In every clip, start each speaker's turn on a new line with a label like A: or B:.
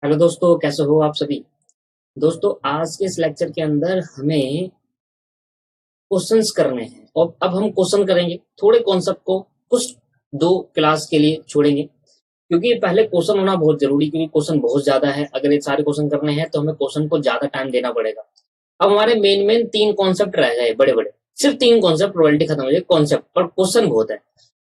A: Hello दोस्तों, कैसे हो आप सभी। दोस्तों, आज के इस लेक्चर के अंदर हमें क्वेश्चंस करने हैं और अब हम क्वेश्चन करेंगे। थोड़े कॉन्सेप्ट को कुछ दो क्लास के लिए छोड़ेंगे क्योंकि पहले क्वेश्चन होना बहुत जरूरी, क्योंकि क्वेश्चन बहुत ज्यादा है। अगर ये सारे क्वेश्चन करने हैं तो हमें क्वेश्चन को ज्यादा टाइम देना पड़ेगा। अब हमारे मेन मेन तीन कॉन्सेप्ट रह गए, बड़े बड़े। सिर्फ तीन कॉन्सेप्ट, प्रोबेबिलिटी खत्म हो जाए कॉन्सेप्ट, पर क्वेश्चन बहुत है।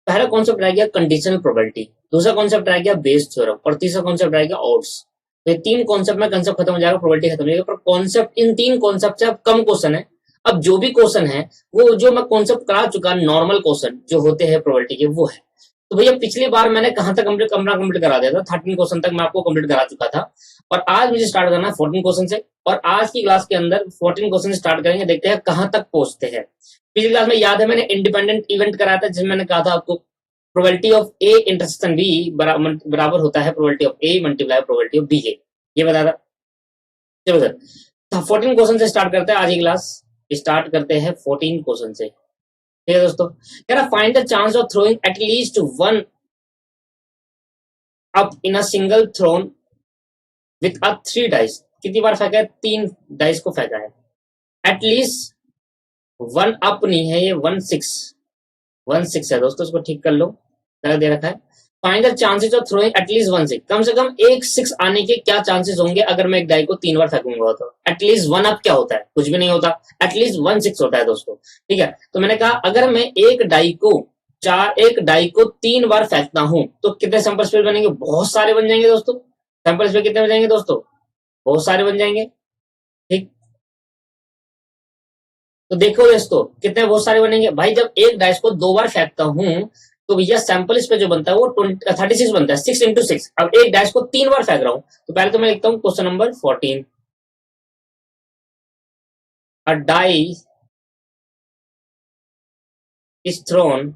A: पहला कॉन्सेप्ट रह गया कंडीशनल प्रोबेबिलिटी, दूसरा कॉन्सेप्ट रह गया बेस थ्योरम और तीसरा कॉन्सेप्ट रह गया ऑड्स। तो ये तीन कॉन्सेप्ट में कंसेप्ट खत्म हो जाएगा, प्रोबेबिलिटी खत्म हो जाएगा। पर कॉन्सेप्ट, इन तीन कॉन्सेप्ट से अब कम क्वेश्चन है। अब जो भी क्वेश्चन है वो जो मैं कॉन्सेप्ट करा चुका, नॉर्मल क्वेश्चन जो होते हैं प्रोबेबिलिटी के, वो है। तो भैया पिछली बार मैंने कहां तक कंप्लीट करा दिया था, 13 क्वेश्चन तक मैं आपको कंप्लीट करा चुका था। और आज मुझे स्टार्ट करना है 14 क्वेश्चन से। और आज की क्लास के अंदर 14 क्वेश्चन स्टार्ट करेंगे, देखते हैं कहां तक पहुंचते हैं। पिछली क्लास में याद है मैंने इंडिपेंडेंट इवेंट कराया था, जिसमें मैंने कहा था आपको probability of A intersection B बराबर होता है probability of A multiply probability of B के। ये बताया था। चलो सर, 14 क्वेश्चन से स्टार्ट करते हैं आज की क्लास। स्टार्ट करते हैं 14 क्वेश्चन से। ठीक है दोस्तों, कह रहा find the chance of throwing at least one up in a single thrown with a 3 dice. कितनी बार फेंका है? 3 डाइस को फेंका है। एटलीस्ट वन अप नहीं है, ये 1 6 है दोस्तों, इसको ठीक कर लो, गलत दे रखा है। Find the chances of throwing at least 1 6, कम से कम एक 6 आने के क्या चांसेस होंगे अगर मैं एक डाई को 3 बार फेंकूंगा। तो एटलीस्ट 1 अप क्या होता है? कुछ भी नहीं होता, एटलीस्ट 1 6 होता है दोस्तों। ठीक है, तो मैंने कहा अगर मैं एक डाई को 3 बार फेंकता हूं तो कितने सैंपल स्पेस बनेंगे? बहुत सारे बन जाएंगे दोस्तों। सैंपल स्पेस कितने बन जाएंगे दोस्तों? बहुत सारे बन जाएंगे। ठीक, तो देखो दोस्तों कितने बहुत सारे बनेंगे भाई। जब एक डाइस को 2 बार फेंकता हूं तो भैया सैंपल स्पेस जो बनता है वो 36 बनता है, 6 इंटू 6। अब एक डाइस को 3 बार फेंक रहा हूं तो पहले तो मैं लिखता हूं question number 14। A die is thrown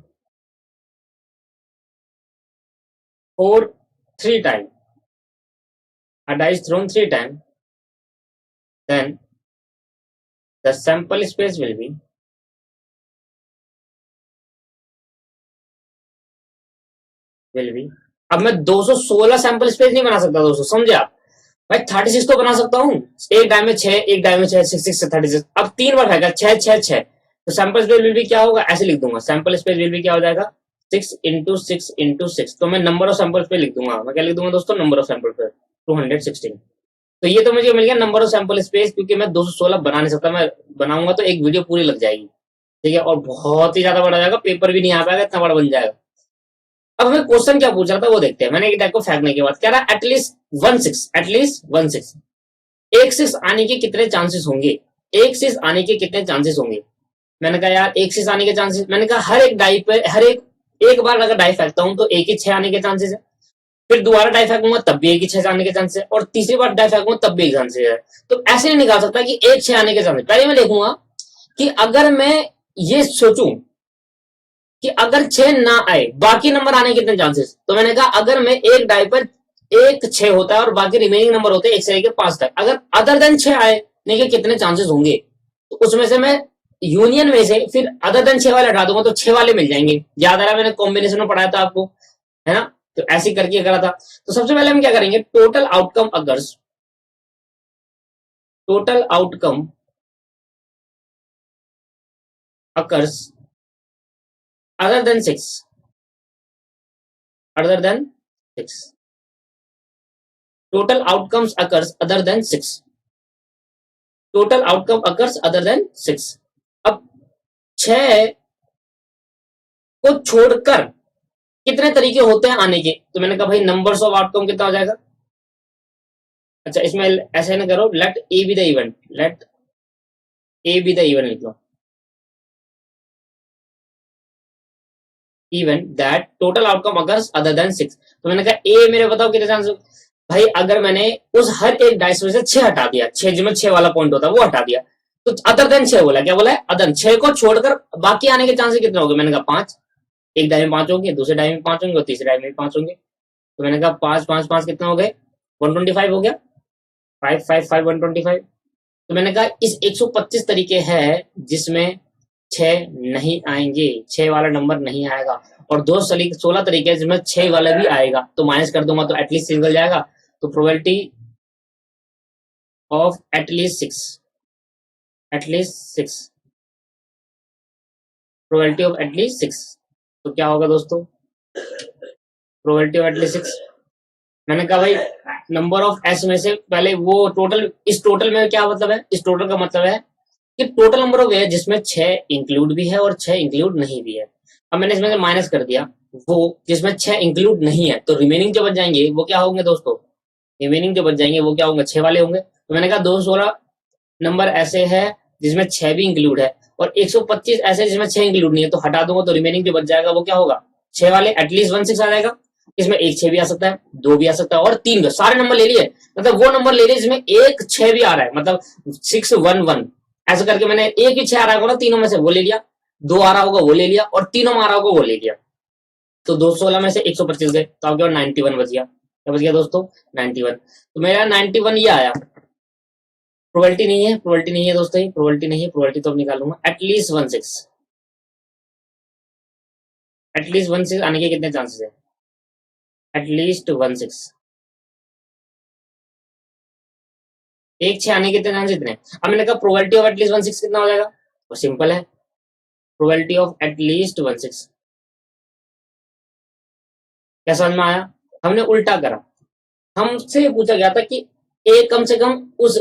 A: four 3 time, a die is thrown 3 time, then the sample space will be. अब मैं 216 सैंपल स्पेस नहीं बना सकता दोस्तों, समझे आप? भाई 36 तो बना सकता हूँ। एक डाई में 6, एक डाई में 6, 6 6 36। अब 3 बार फेंका, 6 6 6, तो सैंपल स्पेस विल भी क्या होगा? ऐसे लिख दूंगा, सैंपल स्पेस विल भी क्या हो जाएगा? 6 इंटू 6 इंटू 6। तो मैं नंबर ऑफ सैंपल पे लिख दूंगा, मैं क्या लिख दूंगा दोस्तों? नंबर ऑफ सैंपल पे 216। तो ये तो मुझे मिल गया नंबर ऑफ सैंपल स्पेस, क्योंकि मैं 216 बना नहीं सकता। मैं बनाऊंगा तो एक वीडियो पूरी लग जाएगी। ठीक है, और बहुत ही ज्यादा बड़ा जाएगा, पेपर भी नहीं आ पाएगा, इतना बड़ा बन जाएगा। अब हमें क्वेश्चन क्या पूछ रहा था वो देखते हैं। मैंने एक डाई को फेंकने के बाद कह रहा एटलीस्ट 1 6, एटलीस्ट 1 6, एक 6 आने के कितने चांसेस होंगे? एक 6 आने के कितने चांसेस होंगे? मैंने कहा यार एक 6 आने के चांसेस, मैंने कहा हर एक डाई पे एक बार अगर डाई फेंकता हूं तो एक ही 6 आने के चांसेस है। फिर दोबारा डाई फेंकूंगा तब भी एक ही 6 आने के चांसेस है, और तीसरी बार डाई फेंकूंगा तब भी एक चांसेस है। तो ऐसे नहीं निकाल सकता कि एक 6 आने के चांसेस। पहले मैं देखूंगा कि अगर मैं ये सोचूं कि अगर 6 ना आए, बाकी नंबर आने के कितने चांसेस। तो मैंने कहा अगर मैं एक डाई पर एक 6 होता है और बाकी रिमेनिंग नंबर होते हैं 1 से लेकर 5 तक, अगर अदर देन 6 आए के कितने चांसेस होंगे। तो उसमें से मैं यूनियन में से फिर अदर देन 6 वाले हटा दूंगा तो 6 वाले मिल जाएंगे। याद आ रहा है, मैंने कॉम्बिनेशन में पढ़ाया था आपको, है ना? तो ऐसे करके करा था। तो सबसे पहले हम क्या करेंगे, total outcome occurs other than 6, other than 6, total outcomes occurs other than 6, total outcome occurs other than 6। अब 6 को छोड़कर कितने तरीके होते हैं आने के? तो मैंने कहा भाई नंबर्स ऑफ आउटकम कितना हो जाएगा। अच्छा, इसमें ऐसे ना करो, let A be the event, let A be the event लिख लो, event that total outcome occurs other than 6। तो मैंने कहा ए मेरे बताओ कितने चांस। भाई अगर मैंने उस हर एक डाइस में से 6 हटा दिया, 6 जिसमें 6 वाला पॉइंट होता है वो हटा दिया, तो अदर देन 6 बोला। क्या बोला है? अदर 6 को छोड़कर बाकी आने के चांसेस कितने हो गए? मैंने कहा 5। एक डाई में 5 होंगे, दूसरे डाई में 5 होंगे और तीसरे डाई में 5 होंगे। तो मैंने कहा 5 5 5 कितने हो गए? 125 हो गया। 5 5 5 125। तो मैंने कहा इस 125 तरीके हैं जिसमें 6 नहीं आएंगे, 6 वाला नंबर नहीं आएगा, और 16 तरीके जिसमें 6 वाला भी आएगा। तो माइनस कर दूंगा तो एटलीस्ट निकल जाएगा। तो probability of at least six, probability of at least 6, तो क्या होगा दोस्तों, प्रोबेबिलिटी ऑफ एटलीस्ट 6, मैंने कहा भाई नंबर ऑफ एस में से पहले वो टोटल, इस टोटल में क्या मतलब है, इस टोटल का मतलब है कि टोटल नंबर ऑफ वे जिसमें 6 इंक्लूड भी है और 6 इंक्लूड नहीं भी है। अब मैंने इसमें से माइनस कर दिया वो जिसमें 6 इंक्लूड नहीं है, तो रिमेनिंग जो बच जाएंगे वो क्या होंगे दोस्तों, रिमेनिंग जो बच जाएंगे वो क्या होंगे, 6 वाले होंगे। तो मैंने कहा 216 नंबर ऐसे है जिसमें 6 भी इंक्लूड है और 125 ऐसे जिसमें 6 इंक्लूड नहीं है, तो हटा दूंगा तो रिमेनिंग जो बच जाएगा वो क्या होगा, 6 वाले एटलीस्ट 16 आ जाएगा। इसमें एक 6 भी आ सकता है, 2 भी आ सकता है और 3 भी, सारे नंबर ले लिए, मतलब वो नंबर ले लिए जिसमें एक 6 भी आ रहा है, मतलब 611 ऐसा करके मैंने एक भी 6 आ रहा होगा तीनों में से वो ले लिया, 2 आ रहा होगा वो ले लिया और तीनों में आ रहा होगा वो ले लिया। तो 216 में से 125 गए तो आपके पास 91 बच गया। क्या बच गया दोस्तों, 91। तो मेरा 91 ये आया। प्रोबेबिलिटी नहीं है, प्रोबेबिलिटी नहीं है दोस्तों, ये प्रोबेबिलिटी नहीं है, प्रोबेबिलिटी तो अब निकालूंगा। एटलीस्ट 16, एटलीस्ट 16 आने के कितने चांसेस है, एटलीस्ट 16, एक 6 आने के कितने चांसेस इतने। अब मैंने कहा प्रोबेबिलिटी ऑफ एटलीस्ट 16 कितना हो जाएगा, वो सिंपल है, प्रोबेबिलिटी ऑफ एटलीस्ट 16। क्या समझ में आया, हमने उल्टा करा, हमसे पूछा गया था कि एक कम से कम उस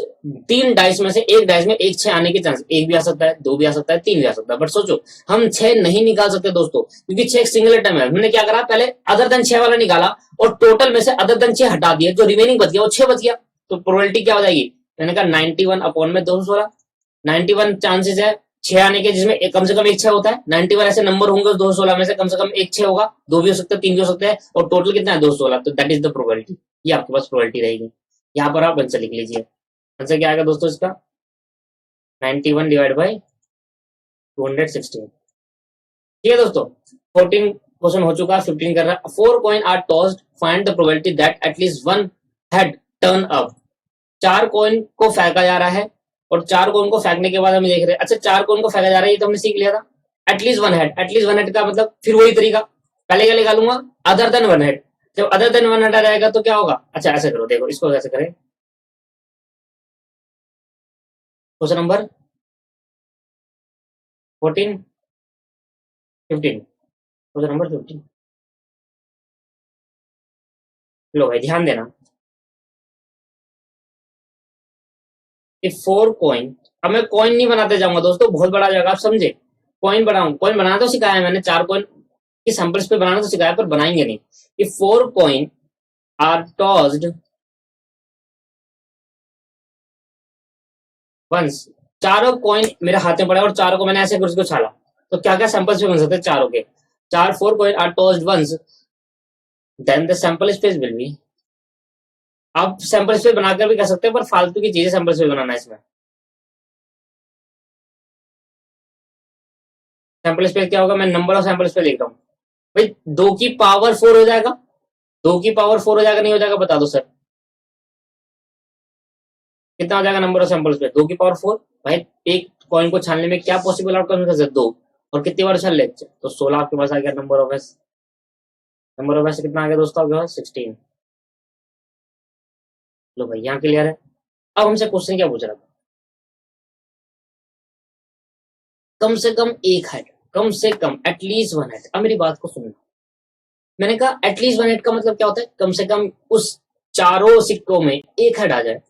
A: 3 डाइस में से एक डाइस में एक 6 आने के चांस, एक भी आ सकता है, 2 भी आ सकता है, 3 भी आ सकता है, बट सोचो हम 6 नहीं निकाल सकते दोस्तों, क्योंकि 6 एक सिंगल आइटम है। हमने क्या करा, पहले अदर देन 6 वाला निकाला और टोटल में से अदर देन 6 हटा दिए, जो रिमेनिंग बच गया वो 6 बच गया। तो प्रोबेबिलिटी क्या हो जाएगी, मैंने कहा 91 अपॉन में 216, 91 चांसेस है 6 आने के जिसमें कम से कम एक 6 होता है, 91 ऐसे नंबर होंगे 216 में से कम एक 6 होगा, 2 भी हो सकता है, 3 भी हो सकते हैं और टोटल कितना है 216, तो दैट इज द प्रोबेबिलिटी। ये आपके पास प्रोबेबिलिटी रहेगी। यहाँ पर आप आंसर लिख लीजिए, आंसर क्या आएगा दोस्तों इसका, 91 डिवाइड बाई 216। ठीक है दोस्तों, 14 क्वेश्चन हो चुका, 15 कर रहा है। 4 coin are tossed, find the probability that at least one head turn up. 4 coin को फेंका जा रहा है और 4 कॉइन को फेंकने के बाद हम देख रहे हैं, अच्छा 4 कॉइन को फेंका जा रहा है ये तो हमने सीख लिया था। At least one head, at least one head का मतलब फिर वही तरीका, पहले क्या निकालूंगा, अदर देन वन हेड। जब अदर देन वन हेड आ जाएगा तो क्या होगा, अच्छा ऐसे करो, देखो इसको कैसे करें, क्वेश्चन नंबर 14 15, क्वेश्चन नंबर 15। लो भाई ध्यान देना, इफ 4 कॉइन, अब मैं कॉइन नहीं बनाते जाऊंगा दोस्तों, बहुत बड़ा जाएगा, आप समझे, कॉइन बनाऊं, कॉइन बनाना तो सिखाया है मैंने, 4 कॉइन की सैंपल्स पे बनाना तो सिखाया, पर बनाएंगे नहीं। If 4 coin are tossed once, चारों कॉइन मेरे हाथ में पड़े और चारों को मैंने ऐसे कुछ को छाला, तो क्या क्या सैंपल्स पे बन सकते हैं चारों के, 4 coin are tossed once, then the sample space will be. आप सैंपल स्पेस बनाकर भी कर सकते हैं, पर फालतू की चीजें सैंपल स्पेस बनाना है इसमें। सैंपल स्पेस क्या होगा, मैं नंबर ऑफ सैंपल स्पेस लिख रहा हूँ भाई, 2 की पावर 4 हो जाएगा, 2 की पावर 4 हो जाएगा, नहीं हो जाएगा बता दो सर, कितना हो जाएगा नंबर ऑफ सैंपल्स पे, 2 की पावर 4। भाई एक कॉइन को छानने में क्या पॉसिबल आउटकम कर सकते, 2, और कितनी बार छान ले, तो 16 आपके पास आ गया number of S. Number of S कितना आ गया दोस्तों आपके पास, 16। लो भाई यहाँ क्लियर है। अब हमसे क्वेश्चन क्या पूछ रहा था, कम से कम एक हेड, कम से कम एटलीस्ट वन हेड। अब मेरी बात को सुनना, मैंने कहा एटलीस्ट वन हेड का मतलब क्या होता है, कम से कम उस चारों सिक्कों में एक हेड आ जाए,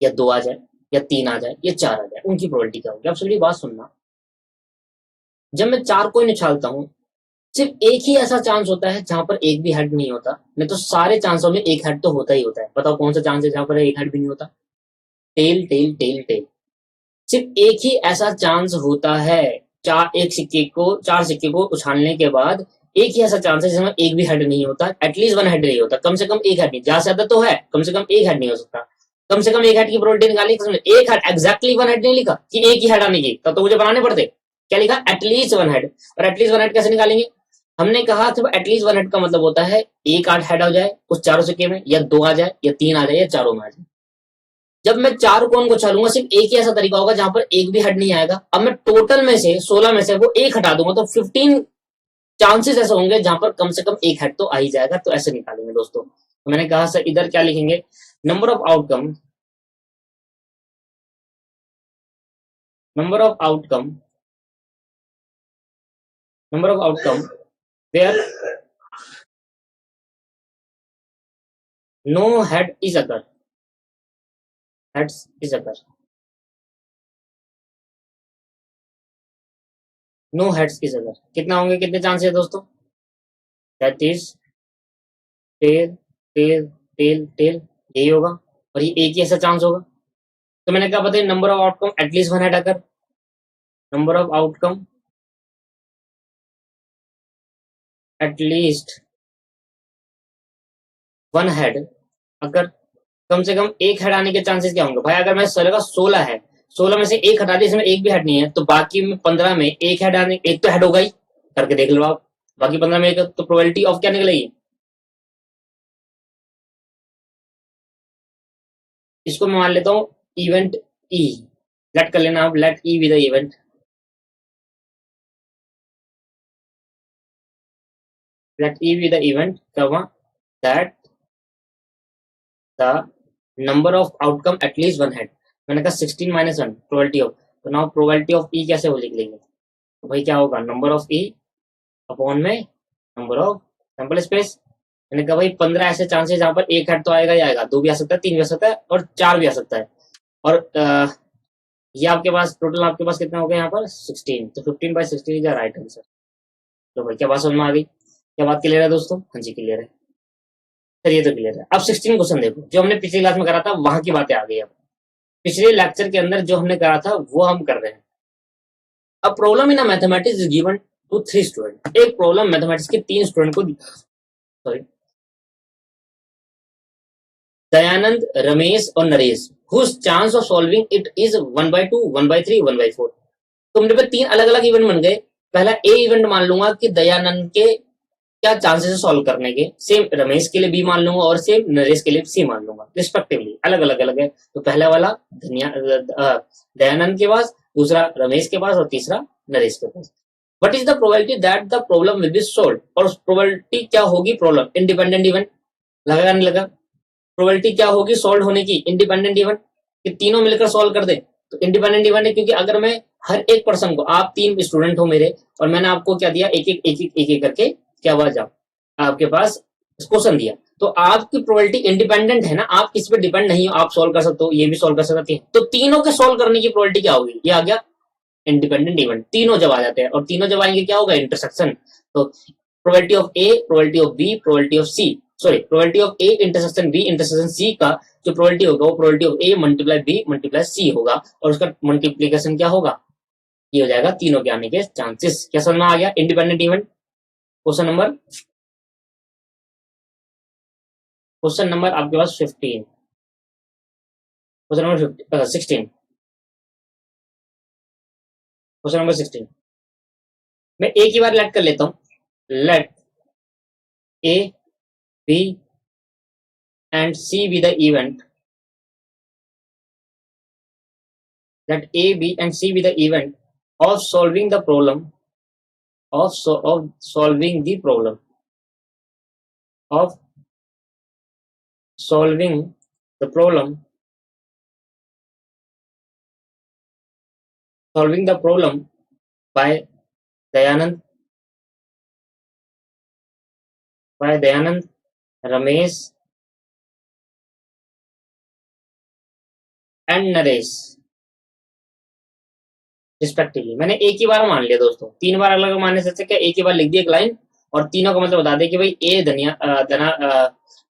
A: या 2 आ जाए, या 3 आ जाए, या 4 आ जाए, उनकी प्रोबेबिलिटी क्या होगी। अब सभी बात सुनना, जब मैं 4 कोइन उछालता हूँ, सिर्फ एक ही ऐसा चांस होता है जहां पर एक भी हेड नहीं होता, नहीं तो सारे चांसों में एक हेड तो होता ही होता है। बताओ कौन सा चांस है जहां पर एक हेड भी नहीं होता, टेल टेल टेल टेल। सिर्फ एक ही ऐसा चांस होता है, चार सिक्के को उछालने के बाद एक ही ऐसा चांस है जिसमें एक भी हेड नहीं होता, एटलीस्ट वन हेड नहीं होता, कम से कम एक हेड नहीं, ज्यादा से ज्यादा तो है, कम से कम एक हेड नहीं हो सकता। कम से कम एक हेड की प्रोबेबिलिटी निकाली, एक हेड, एग्जैक्टली वन हेड नहीं लिखा कि एक ही हेड आने की, तब तो मुझे बनाने पड़ते, क्या लिखा, एटलीस्ट वन हेड। और एटलीस्ट वन हेड कैसे निकालेंगे, हमने कहा था एटलीस्ट वन हेड का मतलब होता है एक 8 हेड आ जाए उस चारों सिक्के में, या 2 आ जाए, या 3 आ जाए, या चारों में आ जाए। जब मैं 4 कोन को चलूंगा, सिर्फ एक ही ऐसा तरीका होगा जहां पर एक भी हेड नहीं आएगा। अब मैं टोटल में से 16 में से वो एक हटा दूंगा, तो 15 चांसेस ऐसे होंगे जहां पर कम से कम एक हेड तो आ ही जाएगा। तो ऐसे निकालेंगे दोस्तों। तो मैंने कहा सर इधर क्या लिखेंगे, number of outcome number of outcome where no head is occur, heads is occur, no heads is occur, कितना होंगे, कितने चांस है दोस्तों? That is tail tail tail tail, यही होगा, और ये एक ही ऐसा चांस होगा। तो मैंने क्या बताया, number of outcome at least one head अगर, number of outcome at least one head अगर, कम से कम एक हेड आने के चांसेस क्या होंगे भाई? अगर मैं 16 का 16 है, 16 में से एक हटा दिया, इसमें एक भी हेड नहीं है, तो बाकी में 15 में एक हेड आने, एक तो हेड होगा ही, करके देख लो आप। बाकी 15 में एक, तो प्रोबेबिलिटी ऑफ क्या निकलेगी? इसको मैं मान लेता हूँ इवेंट ई, लेट कर लेना आप, let E be the event, let E be the event comma that the number of outcome at least one head. मैंने कहा 16 माइनस वन प्रोबेबिलिटी ऑफ, तो नाउ प्रोबेबिलिटी ऑफ ई कैसे हो लिख लेंगे? तो भाई क्या होगा, नंबर ऑफ ई अपॉन में नंबर ऑफ सैंपल स्पेस। मैंने कहा भाई 15 ऐसे चांसेस जहां पर एक हेड तो आएगा ही आएगा, दो भी आ सकता है, तीन भी आ सकता है, और चार भी आ सकता है। और ये आपके पास टोटल आपके पास कितना हो गया यहाँ पर 16, तो 15/16 इज राइट आंसर। तो भाई क्या बात समझ में आ गई? क्या बात क्लियर है दोस्तों? हाँ जी क्लियर है। सर ये तो क्लियर है। अब 16 क्वेश्चन देखो, जो हमने पिछली क्लास में करा था वहां की बातें आ गई। अब पिछले लेक्चर के अंदर जो हमने करा था वो हम कर रहे हैं। अब problem in mathematics is given to 3 student. एक प्रॉब्लम मैथमेटिक्स के 3 स्टूडेंट को, सॉरी, दयानंद, रमेश और Naresh, whose chance of solving it is 1/2, 1/3, 1/4। तो मेरे पे 3 अलग अलग इवेंट बन गए। पहला ए इवेंट मान लूंगा कि दयानंद के क्या चांसेस है सॉल्व करने के, सेम रमेश के लिए बी मान लूंगा, और सेम नरेश के लिए सी मान लूंगा, रिस्पेक्टिवली अलग अलग अलग है। तो पहला वाला दयानंद के पास, दूसरा रमेश के पास, और तीसरा नरेश के पास। What is the probability that the problem will be solve? और प्रोबेबिलिटी क्या होगी? प्रॉब्लम इंडिपेंडेंट इवेंट, लगा नहीं लगा? प्रोबेबिलिटी क्या होगी सॉल्व होने की? इंडिपेंडेंट इवेंट, कि तीनों मिलकर सॉल्व कर दे। तो इंडिपेंडेंट इवेंट है, क्योंकि अगर मैं हर एक पर्सन को, आप 3 स्टूडेंट हो मेरे, और मैंने आपको क्या दिया, एक एक एक एक एक एक करके क्या हुआ, जाओ आपके पास क्वेश्चन दिया, तो आपकी प्रोबेबिलिटी इंडिपेंडेंट है ना, आप किसी पे डिपेंड नहीं हो, आप सॉल्व कर सकते हो, ये भी सॉल्व कर सकते हैं। तो तीनों के सॉल्व करने की प्रोबेबिलिटी क्या होगी? ये आ गया इंडिपेंडेंट इवेंट। तीनों जब आ जाते हैं, और तीनों जब आएंगे क्या होगा? इंटरसेक्शन। तो probability of A, probability of B, probability of C, sorry, probability of A intersection B intersection C का जो प्रोबेबिलिटी होगा वो probability of A multiply B multiply C होगा, और उसका मल्टीप्लीकेशन क्या होगा? ये हो जाएगा तीनों के आने के चांसेस। क्या समझ में आ गया? Independent event. क्वेश्चन नंबर आपके पास 15, क्वेश्चन नंबर 16, क्वेश्चन नंबर 16। मैं एक ही बार लेट कर लेता हूं, let A B and C be the event, let A, B, and C be the event of solving the problem, of solving the problem, of solving the problem, solving the problem by Dayanand, Ramesh, and Naresh respectively. मैंने एक ही बार मान लिया दोस्तों, 3 बार अलग अलग मानने से अच्छा क्या एक ही बार लिख दिया एक लाइन, और तीनों का मतलब बता दे कि भाई ए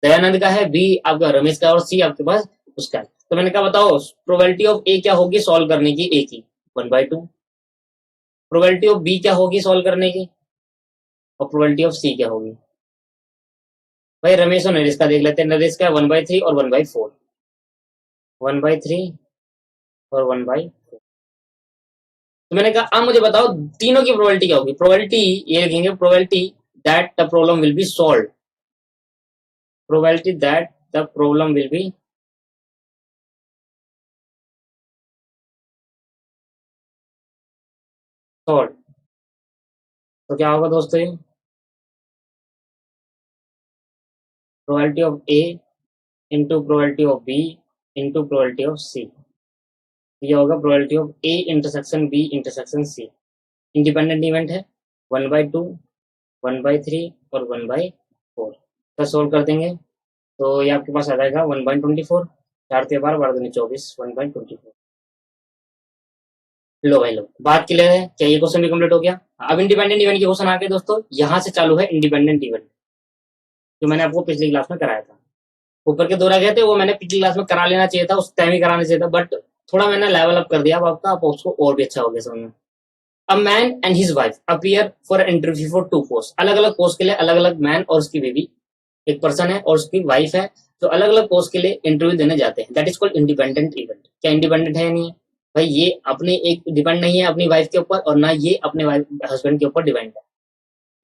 A: दयानंद का है, बी आपका रमेश का, और सी आपके पास उसका है। तो मैंने कहा बताओ प्रोबेबिलिटी ऑफ ए क्या होगी सॉल्व करने की? ए की 1/2। प्रोबेबिलिटी ऑफ बी क्या होगी सॉल्व करने की? और प्रोबेबिलिटी ऑफ सी क्या होगी? भाई रमेश और नरेश का देख लेते हैं। नरेश का 1/3 और 1/4, 1/3 और 1/4। तो मैंने कहा अब मुझे बताओ तीनों की प्रोबेबिलिटी क्या होगी? प्रोबेबिलिटी ये लिखेंगे, probability that the problem will be solve, probability that the problem will be solve. तो क्या होगा दोस्तों? ये probability of A into probability of B into probability of C, ये होगा probability of A intersection B intersection C. Independent event है 1/2, 1/3 और 1/4। तो सोल्व कर देंगे तो ये आपके पास आ जाएगा 1/24, 4 × 12 12 24, 1/24। लो भाई लो, बात क्लियर है क्या? ये क्वेश्चन भी कंप्लीट हो गया। अब इंडिपेंडेंट इवेंट के क्वेश्चन आ गए दोस्तों। यहाँ से चालू है इंडिपेंडेंट इवेंट, जो मैंने आपको पिछली क्लास में कराया था। ऊपर के 2 रह गए थे, वो मैंने पिछली क्लास में करा लेना चाहिए था, उस टाइम ही कराना चाहिए था, बट थोड़ा मैंने लेवल अप कर दिया अब आपका, आप उसको और भी अच्छा हो गया समझ में। A man and his wife appear for interview for 2 post. अलग अलग पोस्ट के लिए अलग अलग मैन और उसकी बेबी, एक पर्सन है और उसकी वाइफ है, जो अलग अलग पोस्ट के लिए इंटरव्यू देने जाते हैं। That is called independent event. क्या इंडिपेंडेंट है या नहीं है भाई? ये अपने एक डिपेंड नहीं है अपनी वाइफ के ऊपर, और ना ये अपने हस्बैंड के ऊपर डिपेंड है।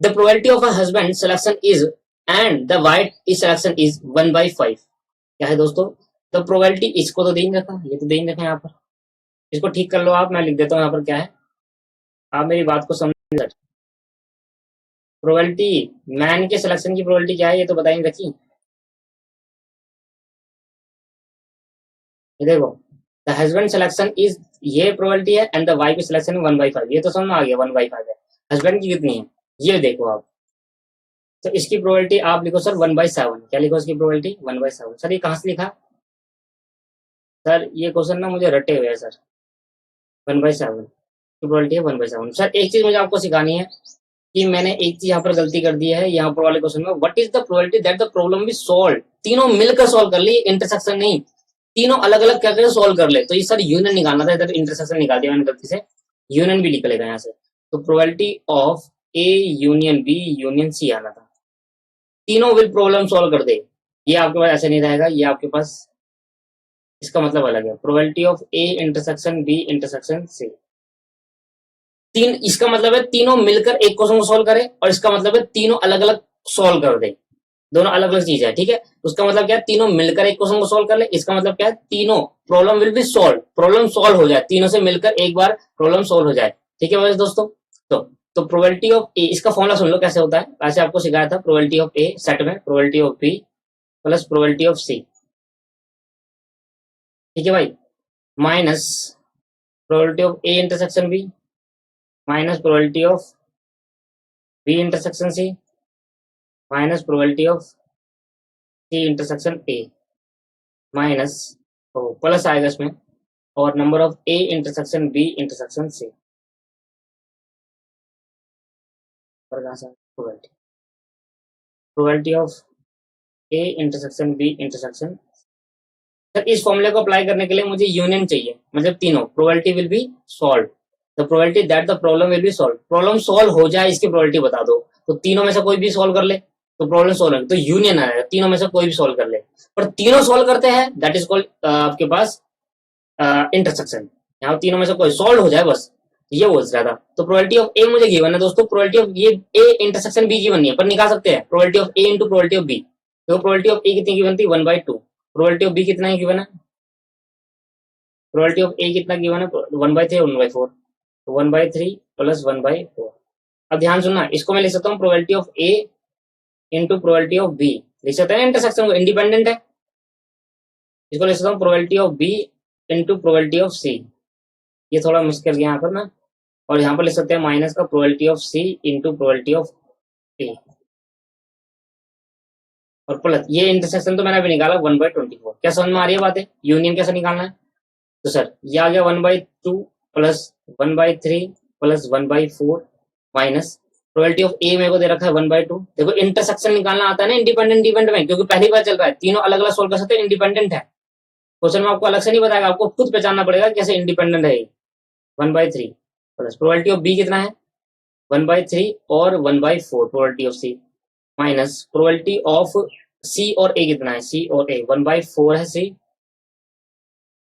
A: The probability of a husband selection is and the wife is selection is 1/5। क्या है दोस्तों? द प्रोबेबिलिटी, इसको तो दे ही रखा, ये तो दे ही रखा यहाँ पर। इसको ठीक कर लो आप, मैं लिख देता हूँ यहाँ पर क्या है, आप मेरी बात को समझ। प्रोबेबिलिटी मैन के सिलेक्शन की प्रोबेबिलिटी क्या है ये तो बताएंगे रखी। ये देखो, द हस्बैंड सिलेक्शन इज, ये प्रोबेबिलिटी है, एंड द वाइफ सिलेक्शन 1/5। ये तो समझ में आ गया 1/5 है। हस्बैंड की कितनी है ये देखो आप, तो इसकी प्रोबेबिलिटी आप लिखो सर 1/7। क्या लिखो इसकी प्रोबेबिलिटी? 1/7। सर ये कहाँ से लिखा? सर ये क्वेश्चन ना मुझे रटे हुए है सर। 1/7 की प्रोबेबिलिटी है 1/7। सर एक चीज मुझे आपको सिखानी है कि मैंने एक चीज यहाँ पर गलती कर दी है यहाँ पर वाले क्वेश्चन में। What is the probability that the problem be solve? तीनों मिलकर सॉल्व कर ली, इंटरसेक्शन नहीं। तीनों अलग अलग क्या करें सॉल्व कर ले, तो ये सर यूनियन निकालना था, इधर इंटरसेक्शन निकाल दिया मैंने गलती से, यूनियन भी निकलेगा यहाँ से। तो probability of A union B union C आना था। तीनों विल प्रॉब्लम सॉल्व कर दे, ये आपके पास ऐसे नहीं रहेगा, ये आपके पास इसका मतलब अलग है। Probability of A intersection B intersection C, तीन, इसका मतलब है तीनों मिलकर एक क्वेश्चन को सॉल्व करे, और इसका मतलब है तीनों अलग अलग सॉल्व कर दे। दोनों अलग अलग चीज है, ठीक है। उसका मतलब क्या है? तीनों मिलकर एक क्वेश्चन को सॉल्व कर ले। इसका मतलब क्या है? तीनों problem will be solve, problem solve हो जाए, तीनों से मिलकर एक बार प्रॉब्लम सॉल्व हो जाए, ठीक है वैसे दोस्तों। तो तो प्रोबेबिलिटी ऑफ ए, इसका फॉर्मूला सुन लो कैसे होता है। वैसे आपको सिखाया था, प्रोबेबिलिटी ऑफ ए सेट में probability of B plus probability of C, ठीक है भाई, minus probability of A intersection B minus probability of B intersection C minus probability of C intersection A minus, तो प्लस आएगा इसमें, और number of A intersection B intersection C. Probability probability of A intersection B intersection. Sir इस फॉर्मूले को apply करने के लिए मुझे यूनियन चाहिए, मतलब तीनों probability will be solve, the probability that the problem will be solve, problem solve हो जाए इसकी प्रोबेबिलिटी बता दो। तो तीनों में से कोई भी सॉल्व कर ले तो प्रॉब्लम सॉल्व है, तो यूनियन आएगा, तीनों में से कोई भी सॉल्व कर ले, पर तीनों सॉल्व करते हैं दैट इज कॉल्ड आपके पास इंटरसेक्शन। यहाँ तीनों में से कोई सॉल्व हो जाए बस, ये बोल रहा था। तो प्रोबेबिलिटी ऑफ ए मुझे गिवन है दोस्तों, प्रोबेबिलिटी ऑफ ये ए इंटरसेक्शन बी गिवन नहीं है, पर निकाल सकते हैं probability of A into probability of B. तो प्रोबेबिलिटी ऑफ ए कितनी गिवन थी? 1/2। प्रोबेबिलिटी ऑफ बी कितना ही गिवन है? प्रोबेबिलिटी ऑफ ए कितना गिवन है? 1/3 1/4, 1/3 प्लस 1/4। अब ध्यान सुनना, इसको मैं लिख सकता हूँ probability of A into probability of B, लिख सकते हैं इंटरसेक्शन को, इंडिपेंडेंट है। इसको लिख सकता हूँ probability of B into probability of C, ये थोड़ा मुश्किल यहाँ पर ना, और यहाँ पर लिख सकते हैं माइनस का probability of C into probability of A, और प्लस ये इंटरसेक्शन तो मैंने अभी निकाला 1/24। क्या समझ में आ रही है बातें? यूनियन कैसे निकालना है? तो सर ये आ गया 1/2 plus 1/3 plus 1/4 minus probability of A मेरे को दे रखा है 1/2। देखो इंटरसेक्शन निकालना आता है ना इंडिपेंडेंट इवेंट में, क्योंकि पहली बार चल रहा है, तीनों अलग अलग सोल्व कर सकते हैं, इंडिपेंडेंट है। क्वेश्चन में आपको अलग से नहीं बताएगा, आपको खुद पहचानना पड़ेगा कैसे इंडिपेंडेंट है। 1/3 प्लस प्रोबेबिलिटी ऑफ बी कितना है? 1/3 और 1/4 probability of C, minus probability of C और ए कितना है? सी और ए 1/4 है, सी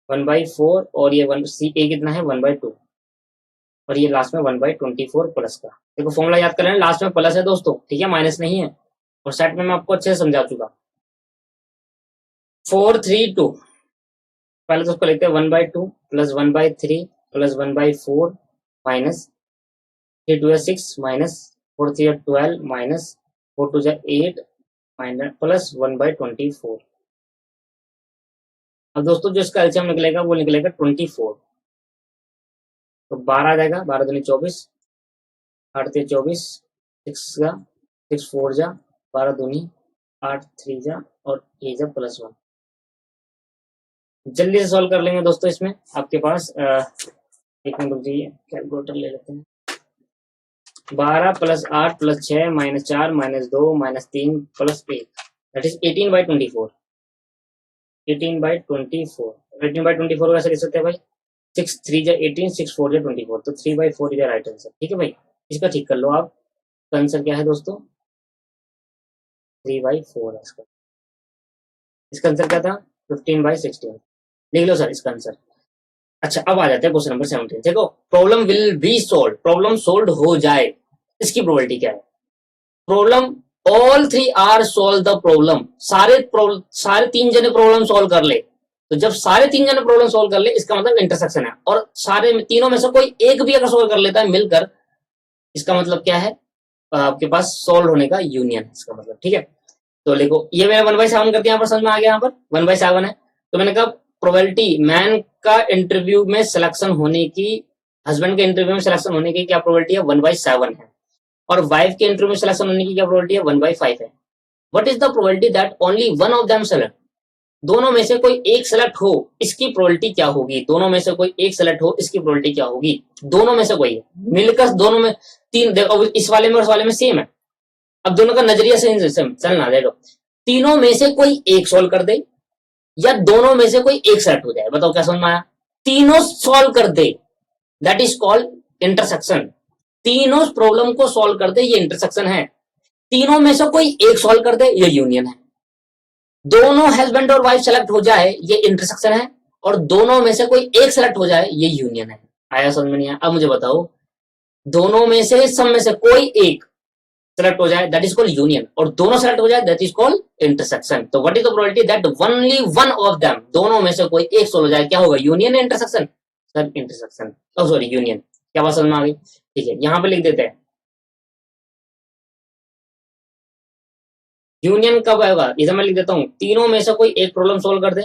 A: 1/4, और ये 1 सी ए कितना है? 1/2, और ये लास्ट में 1/24 प्लस का। देखो फॉर्मूला याद कर लेना, लास्ट में प्लस है दोस्तों, ठीक है, माइनस नहीं है। और सेट में मैं आपको अच्छे से समझा चुका। 4 3 2, पहले तो उसको लिखते हैं 1/2 plus 1/3 plus 1/4 minus 3 2 6 minus 4 3 12 minus 4 2 8 minus plus 1/24। अब दोस्तों जो इसका एलसीएम निकलेगा वो निकलेगा 24। तो 12 आ जाएगा, 12 दूनी 24, 8 3 24, 6 जा 6 4 जा 12 दूनी 8 3 जा और ए जा +1। जल्दी से सॉल्व कर लेंगे दोस्तों। इसमें आपके पास एक मिनट रुक जाइए, कैलकुलेटर ले लेते हैं। 12 + 8 + 6 - 4 - 2 - 3 + 1 दैट इज 18/24। 18/24 कैसे लिख सकते हैं भाई? 6 3 जा 18, 6 4 जा 24, तो 3/4 इज राइट आंसर। ठीक है भाई, इसका ठीक कर लो आप। आंसर क्या है दोस्तों? 3/4 है इसका। इसका आंसर क्या था? 15/16। लिख लो सर इसका आंसर। अच्छा, अब आ जाते हैं क्वेश्चन नंबर 17। देखो, problem will be solve, problem solve हो जाए, इसकी प्रोबेबिलिटी क्या है? Problem, all three are solve the problem, सारे तीन जने प्रॉब्लम सोल्व कर ले। तो जब सारे तीन जने प्रॉब्लम सोल्व कर ले, इसका मतलब इंटरसेक्शन है। और सारे तीनों में से कोई एक भी अगर सोल्व कर लेता है मिलकर, इसका मतलब क्या है? आपके पास सोल्व होने का यूनियन, इसका मतलब। ठीक है, तो देखो ये मैंने 1/7 कर दिया, यहाँ पर समझ में आ गया। यहाँ पर 1/7 है, तो मैंने कहा प्रोबेबिलिटी मैन का इंटरव्यू में सिलेक्शन होने की, हस्बैंड के इंटरव्यू में सिलेक्शन होने की क्या प्रोबेबिलिटी है? 1/7 है। और वाइफ के इंटरव्यू में सिलेक्शन होने की क्या प्रोबेबिलिटी है? 1/5 है। What is the probability that only one of them select, दोनों में से कोई एक सेलेक्ट हो, इसकी प्रोबेबिलिटी क्या होगी? दोनों में से कोई एक सेलेक्ट हो, इसकी प्रोबेबिलिटी क्या होगी? दोनों में से कोई मिलकर, दोनों में तीन, देखो इस वाले में और इस वाले में सेम है। अब दोनों का नजरिया से चलना, देखो तीनों में से कोई एक सॉल्व कर दे या दोनों में से कोई एक सेलेक्ट हो जाए। बताओ क्या समझ में आया? तीनों सॉल्व कर दे, दैट इज कॉल्ड इंटरसेक्शन। तीनों प्रॉब्लम को सॉल्व कर दे, ये इंटरसेक्शन है। तीनों में से कोई एक सॉल्व कर दे, ये यूनियन है। दोनों हस्बैंड और वाइफ सेलेक्ट हो जाए, ये इंटरसेक्शन है। और दोनों में से कोई एक सेलेक्ट हो जाए, ये यूनियन है। आया समझ में? नहीं आया? अब मुझे बताओ, दोनों में से, सब में से कोई एक सेलेक्ट हो जाए, दैट इज कॉल्ड यूनियन। और दोनों सेलेक्ट हो जाए, दैट इज कॉल्ड इंटरसेक्शन। तो what is the probability that only one of them, दोनों में से कोई एक सॉल्व हो जाए? क्या होगा? यूनियन या इंटरसेक्शन? सर इंटरसेक्शन, ओ सॉरी यूनियन। क्या बात समझ में आ गई? ठीक है, यहां पे लिख देते हैं यूनियन कब आएगा। इधर मैं लिख देता हूं, तीनों में से कोई एक प्रॉब्लम सोल्व कर दे,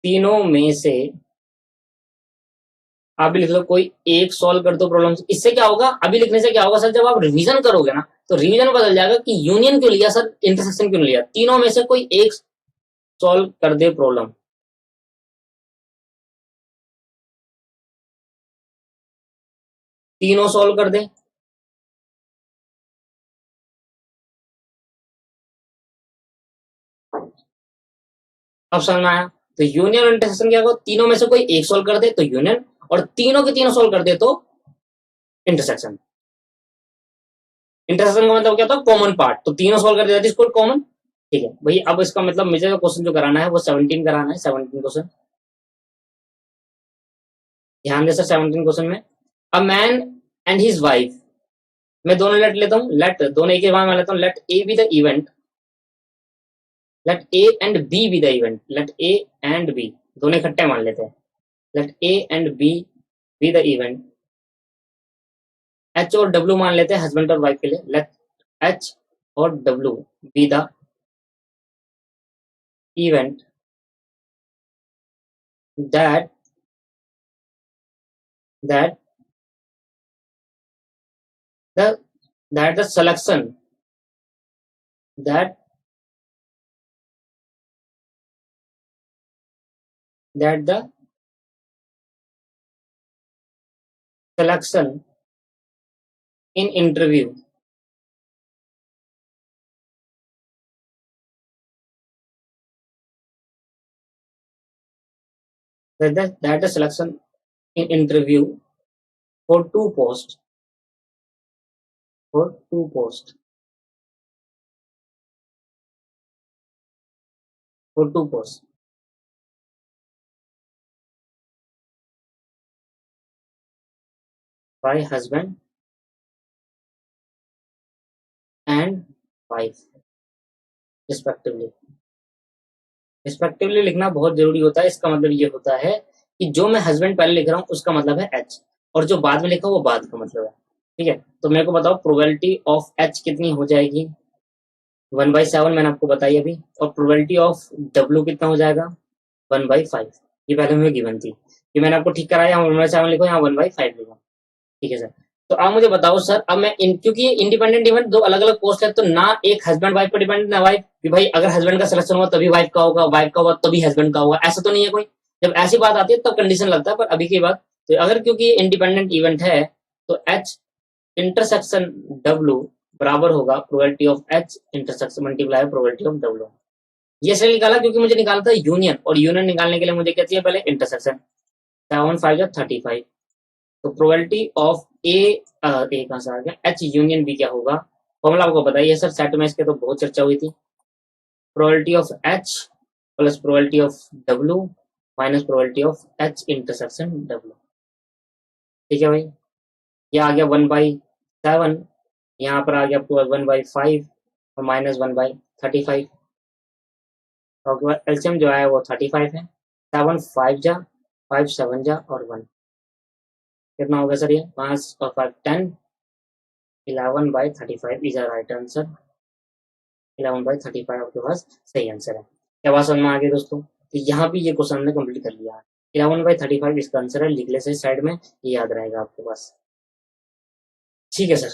A: तीनों में से, आप भी लिख लो, कोई एक सॉल्व कर दो प्रॉब्लम। इससे क्या होगा? अभी लिखने से क्या होगा सर? जब आप रिवीजन करोगे ना, तो रिवीजन बदल जाएगा कि यूनियन क्यों लिया सर, इंटरसेक्शन क्यों लिया। तीनों में से कोई एक सॉल्व कर दे प्रॉब्लम, तीनों सॉल्व कर दे। अब समझ में आया? तो यूनियन और इंटरसेक्शन क्या होगा? तीनों में से कोई एक सॉल्व कर दे तो यूनियन, और तीनों के तीनों सॉल्व कर दे तो इंटरसेक्शन। इंटरसेक्शन का मतलब क्या था? Common part. तो तीनों सॉल्व कर दे, दैट इज कॉल्ड कॉमन। ठीक है भाई, अब इसका मतलब मुझे क्वेश्चन जो कराना है वो 17 कराना है। 17 क्वेश्चन ध्यान दे सर। 17 क्वेश्चन में, a man and his wife, मैं दोनों लेट लेता हूँ, लेट दोनों एक ही बार मान लेता हूँ। Let A be the event, let A and B be the event, let A and B, दोनों इकट्ठे मान लेते हैं। Let A and B be the event, H और डब्ल्यू मान लेते हैं हस्बैंड और वाइफ के लिए। लेट एच और W be the event that that the that the selection that the selection in interview that the selection in interview for two posts for two posts for two posts by husband and wife respectively। Respectively लिखना बहुत जरूरी होता है। इसका मतलब ये होता है कि जो मैं हस्बैंड पहले लिख रहा हूँ उसका मतलब है एच, और जो बाद में लिखा वो बाद का मतलब है। ठीक है, तो मेरे को बताओ प्रोबेबिलिटी ऑफ एच कितनी हो जाएगी? 1/7 मैंने आपको बताई अभी। और प्रोबेबिलिटी ऑफ डब्ल्यू कितना हो जाएगा? 1/5। ये पहले हमें गिवन थी ये मैंने आपको ठीक कराया, यहाँ 1/7 लिखो, यहाँ 1/5 लिखो। ठीक है सर। तो आप मुझे बताओ सर, अब मैं क्योंकि ये इंडिपेंडेंट इवेंट दो अलग अलग पोस्ट है, तो ना एक हस्बैंड वाइफ पर डिपेंडेंट, ना वाइफ कि भाई अगर हस्बैंड का सिलेक्शन हुआ तभी वाइफ का होगा, वाइफ का हुआ तभी हस्बैंड का होगा, ऐसा तो नहीं है कोई। जब ऐसी बात आती है तब कंडीशन लगता है, पर अभी की बात तो अगर क्योंकि ये इंडिपेंडेंट इवेंट है तो एच इंटरसेक्शन डब्ल्यू बराबर होगा probability of H intersection multiply probability of W. ये इसलिए निकाला क्योंकि मुझे निकालना था यूनियन, और यूनियन निकालने के लिए मुझे क्या चाहिए, पहले इंटरसेक्शन। 7 5 35। तो प्रोबेबिलिटी ऑफ ए कहां से आ गया, एच यूनियन बी क्या होगा, फॉर्मूला आपको बताइए सर, सेट में इसके तो बहुत चर्चा हुई थी। Probability of H plus probability of W minus probability of H intersection W. ठीक है भाई, ये आ गया 1/7, यहाँ पर आ गया आपको 1/5 और माइनस 1/35। और एलसीएम जो है वो 35 है। 7 5 जा, 5 7 जा और 1 कितना होगा सर, ये 5 और 5 10, 11/35 इज अ राइट आंसर। 11/35 आपके पास सही आंसर है। क्या बात समझ में आ गई दोस्तों? तो यहाँ भी ये क्वेश्चन हमने कंप्लीट कर लिया है। 11/35 इसका आंसर है, लिख ले सही साइड में, ये याद रहेगा आपके पास। ठीक है sir.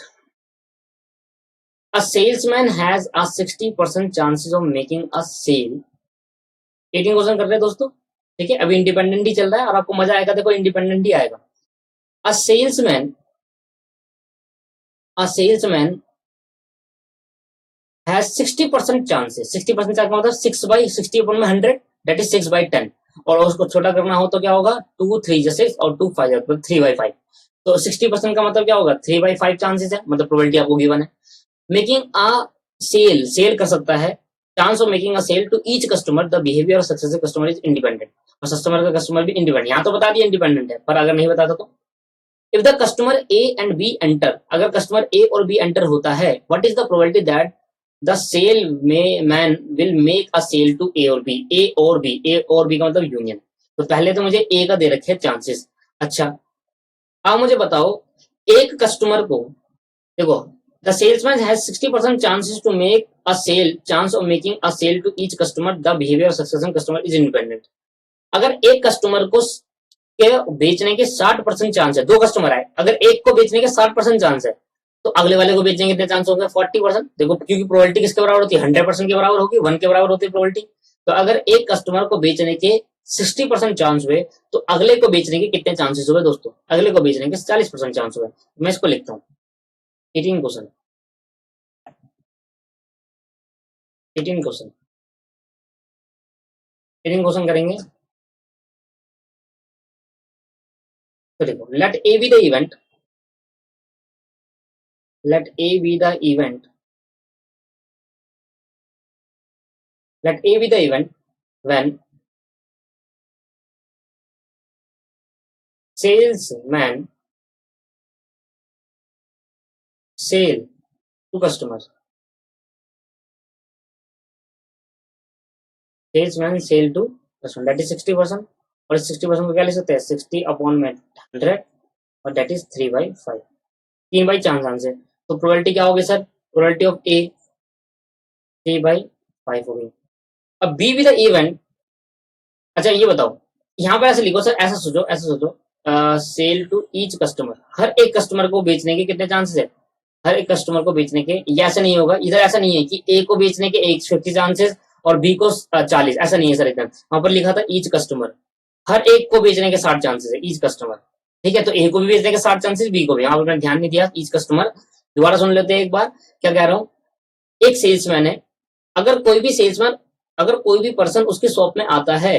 A: A salesman has a 60% chances of making a sale. 18 question कर रहे हैं दोस्तों। ठीक है, अभी इंडिपेंडेंट ही चल रहा है और आपको मजा आएगा, देखो इंडिपेंडेंट ही आएगा। अ सेल्समैन has 60% chances, 60% चांस का मतलब 6/60 अपॉन में 100, दैट इज 6/10। और उसको छोटा करना हो तो क्या होगा, 2 3 जा 6 और 2 5 मतलब 3/5। तो 60% का मतलब क्या होगा, 3/5 चांसेस है, मतलब प्रोबेबिलिटी आपको गिवन है। मेकिंग अ सेल, सेल कर सकता है, chance of making a sale to each customer, the behaviour of successive customer is independent. और कस्टमर भी इंडिपेंडेंट, यहाँ तो बता दिया इंडिपेंडेंट है, पर अगर नहीं बताता तो if the customer A and B enter, अगर कस्टमर ए और बी एंटर होता है, what is the probability that the sale man will make a sale to A और बी, ए और बी, ए और बी का मतलब यूनियन। तो पहले तो मुझे ए का दे रखे चांसेस। अच्छा, अब मुझे बताओ एक कस्टमर को, देखो the salesman has 60% chances to make a sale, chance of making a sale to each customer, the behaviour of successive customer is independent. अगर एक कस्टमर को के बेचने के 60% चांस है, दो कस्टमर आए, अगर एक को बेचने के 60% चांस है तो अगले वाले को बेचने के कितने चांस होंगे, 40%। देखो क्योंकि प्रोबेबिलिटी किसके बराबर होती है, 100% के बराबर होगी, 1 के बराबर होती है प्रोबेबिलिटी। तो अगर एक कस्टमर को बेचने के 60% चांस हुए तो अगले को बेचने के कितने चांसेस हुए दोस्तों, अगले को बेचने के 40% चांस हुए। मैं इसको लिखता हूँ 18 क्वेश्चन, 18 क्वेश्चन, 18 क्वेश्चन करेंगे। तो देखो, let A be the event, let A be the event, let A be the event when salesman sale to customers, salesman sale to customer, that is 60%। और 60% को क्या लिख सकते हैं, 60 अपॉन में 100 और that is 3/5, 3 by chance answer. तो probability क्या होगी सर, प्रोबेबिलिटी ऑफ ए 3/5 होगी। अब बी विद द इवेंट, अच्छा ये बताओ, यहाँ पर ऐसे लिखो सर, ऐसा सोचो, ऐसा सोचो, सेल टू ईच कस्टमर, हर एक कस्टमर को बेचने के कितने चांसेस है, हर एक कस्टमर को बेचने के, ये ऐसा नहीं होगा, इधर ऐसा नहीं है कि ए को बेचने के 50 चांसेस और बी को 40, ऐसा नहीं है सर एकदम। वहां पर लिखा था ईच कस्टमर, हर एक को बेचने के 60 चांसेस है, ईच कस्टमर। ठीक है, तो ए को भी बेचने के 60 चांसेस, बी को भी, यहाँ पर मैंने ध्यान नहीं दिया, ईच कस्टमर। दोबारा सुन लेते हैं एक बार, क्या कह रहा हूँ, एक सेल्समैन है, अगर कोई भी सेल्समैन, अगर कोई भी पर्सन उसकी शॉप में आता है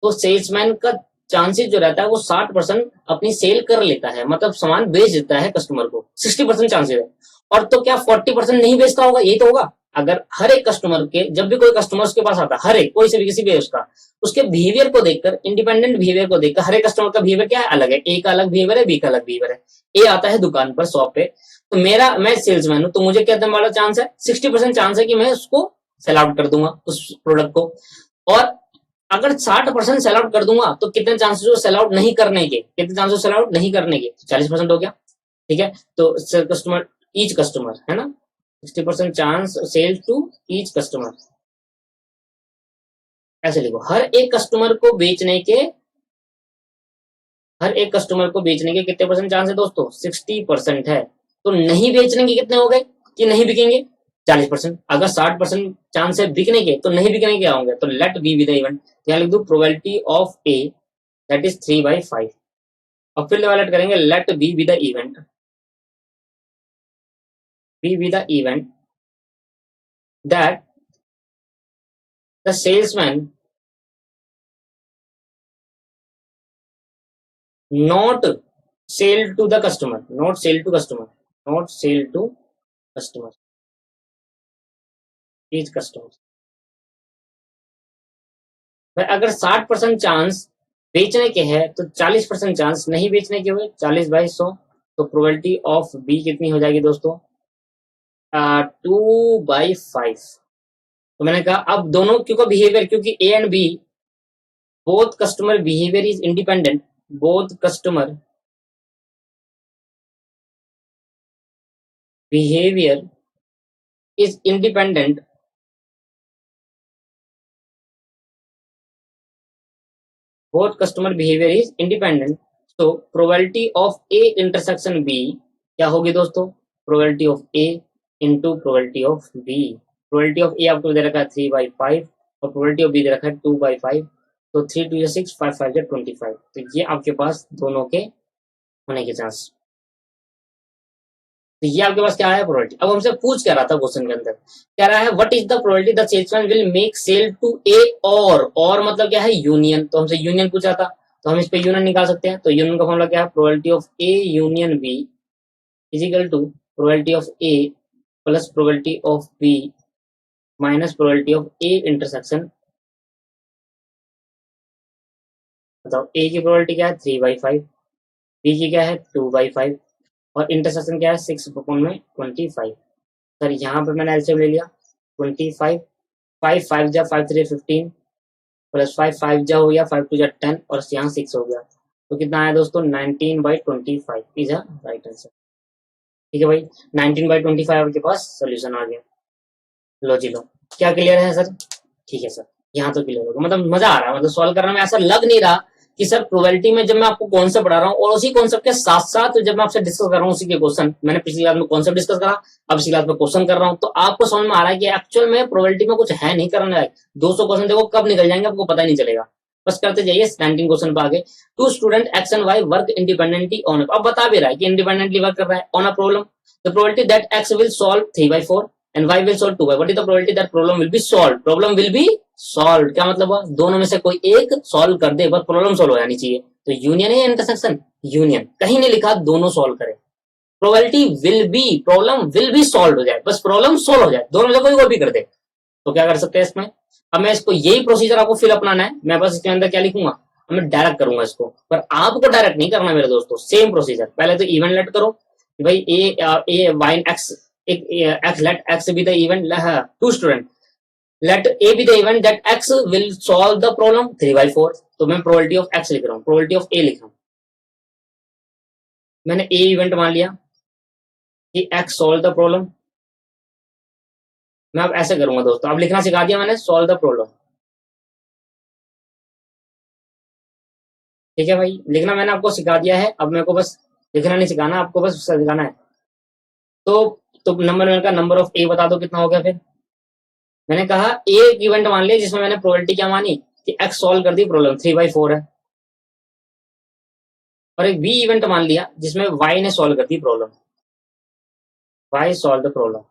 A: तो सेल्समैन का चांसेस जो रहता है वो 60% अपनी सेल कर लेता है, मतलब सामान बेच देता है कस्टमर को, 60% चांसेस है। और तो क्या 40% नहीं बेचता होगा, यही तो होगा। अगर हर एक कस्टमर के, जब भी कोई कस्टमर उसके पास आता है, हर एक, कोई से भी किसी भी उसका, उसके बिहेवियर को देखकर, इंडिपेंडेंट बिहेवियर को देखकर, हर एक कस्टमर का बिहेवियर क्या है, अलग है। ए का अलग बिहेवियर है, बी का अलग बिहेवियर है। ए आता है दुकान पर, शॉप पे, तो मैं सेल्समैन हूं, तो मुझे क्या बड़ा चांस है, 60% चांस है कि मैं उसको सेल आउट कर दूंगा उस प्रोडक्ट को। और अगर 60% सेल आउट कर दूंगा तो कितने चांसेस हो सेल आउट नहीं करने के, कितने चांसेस सेल आउट नहीं करने के, 40% हो गया। ठीक है, तो कस्टमर, ईच कस्टमर है ना, 60% chance sale to each customer, ऐसे लिखो, हर एक कस्टमर को बेचने के हर एक कस्टमर को बेचने के कितने परसेंट चांस है दोस्तों? 60% है। तो नहीं बेचने के कितने हो गए कि नहीं बिकेंगे? 40%। अगर 60% चांस है बिकने के, तो नहीं बिकने के क्या होंगे? तो let B with the event, यहाँ लिख दो probability of A that is 3/5। और फिर लेवलेट करेंगे let B with the event, B with the event that the salesman not sell to the customer, not sell to customer, not sell to customer, each customer। भाई अगर 60% chance बेचने के हैं तो 40% चांस नहीं बेचने के हुए, 40/100। तो प्रोबेबिलिटी ऑफ बी कितनी हो जाएगी दोस्तों? 2/5। तो मैंने कहा अब दोनों क्योंकि बिहेवियर, क्योंकि A and B both customer behaviour is independent, both customer behavior is independent, both customer behavior is independent, so probability of a intersection b क्या होगी दोस्तों? probability of a into probability of b। probability of a आपको दे रखा है 3/5 और probability of b दे रखा है 2/5। तो 3 2 6, 5 5 25। तो ये आपके पास दोनों के होने के चांस। तो ये आपके पास क्या है? प्रोबेबिलिटी। अब हमसे पूछ क्या रहा था क्वेश्चन के अंदर, कह रहा है what is the probability the salesman will make sale to A और मतलब क्या है? यूनियन। तो हमसे यूनियन पूछा था, तो हम इस पे यूनियन निकाल सकते हैं। तो यूनियन का फॉर्मूला क्या है? Probability of A union B is equal to probability of A plus probability of B minus probability of A intersection. बताओ ए की प्रोबेबिलिटी क्या है? 3/5, बी की क्या है? 2/5 और इंटरसेक्शन क्या है? 6/25। सर यहाँ पे मैंने एलसीएम ले लिया 25, 5 5 जा 5 3 15 प्लस 5 5 जा हो गया 5 2 जा 10 और यहाँ 6 हो गया। तो कितना आया दोस्तों? 19/25 इज अ राइट आंसर। ठीक है भाई, 19/25 आपके पास सोल्यूशन आ गया। लो जी लो, क्या क्लियर है सर? ठीक है सर, यहाँ तो क्लियर होगा। मतलब मजा आ रहा है, मतलब सॉल्व करने में ऐसा लग नहीं रहा कि सर प्रोबेबिलिटी में जब मैं आपको कॉन्सेप्ट पढ़ा रहा हूँ और उसी कॉन्सेप्ट के साथ साथ जब मैं आपसे डिस्कस कर रहा हूँ उसी के क्वेश्चन, मैंने पिछली क्लास में कॉन्सेप्ट डिस्कस करा, अब इसी क्लास में क्वेश्चन कर रहा हूँ, तो आपको समझ में आ रहा है कि एक्चुअल में प्रोबेबिलिटी में कुछ है नहीं करने लायक। 200 क्वेश्चन देखो कब निकल जाएंगे आपको पता ही नहीं चलेगा। बस करते जाइए 19 क्वेश्चन पे आगे। Two student X and Y work independently on, अब बता भी रहा है कि इंडिपेंडेंटली वर्क कर रहा है on a problem. The probability that x will solve 3/4 and y will solve 2/5, what is the probability that problem will be solved? problem will be solved क्या मतलब हुआ? दोनों में से कोई एक सॉल्व कर दे, बस प्रॉब्लम सॉल्व हो जानी चाहिए। तो यूनियन है इंटरसेक्शन? यूनियन। कहीं नहीं लिखा दोनों सॉल्व करें। Probability will be, problem will be solve हो जाए, बस प्रॉब्लम सॉल्व हो जाए, दोनों में से कोई भी कर दे। तो क्या कर सकते हैं इसमें? अब मैं इसको यही प्रोसीजर आपको फिल अपनाना है। मैं बस इसके अंदर क्या लिखूंगा? मैं डायरेक्ट करूंगा इसको, पर आपको डायरेक्ट नहीं करना मेरे दोस्तों। सेम प्रोसीजर, पहले तो इवेंट लेट करो कि भाई A Y X, x let x be the event, two student let a be the event that x will solve the problem 3/4। तो मैं प्रोबेबिलिटी ऑफ x लिख रहा हूँ, प्रोबेबिलिटी ऑफ a लिख रहा हूँ। मैंने a इवेंट मान लिया कि x सॉल्व द प्रॉब्लम। मैं अब ऐसे करूंगा दोस्तों, अब लिखना सिखा दिया मैंने, सॉल्व द प्रॉब्लम। ठीक है भाई, लिखना मैंने आपको सिखा दिया है, अब मेरे को बस लिखना नहीं सिखाना, आपको बस सिखाना है। तो नंबर का नंबर ऑफ ए बता दो कितना हो गया। फिर मैंने कहा एक इवेंट मान लिया जिसमें मैंने प्रोबेबिलिटी क्या मानी कि एक्स सॉल्व कर दी प्रॉब्लम 3/4 है, और एक बी इवेंट मान लिया जिसमें वाई ने सॉल्व कर दी problem, Y solve the problem,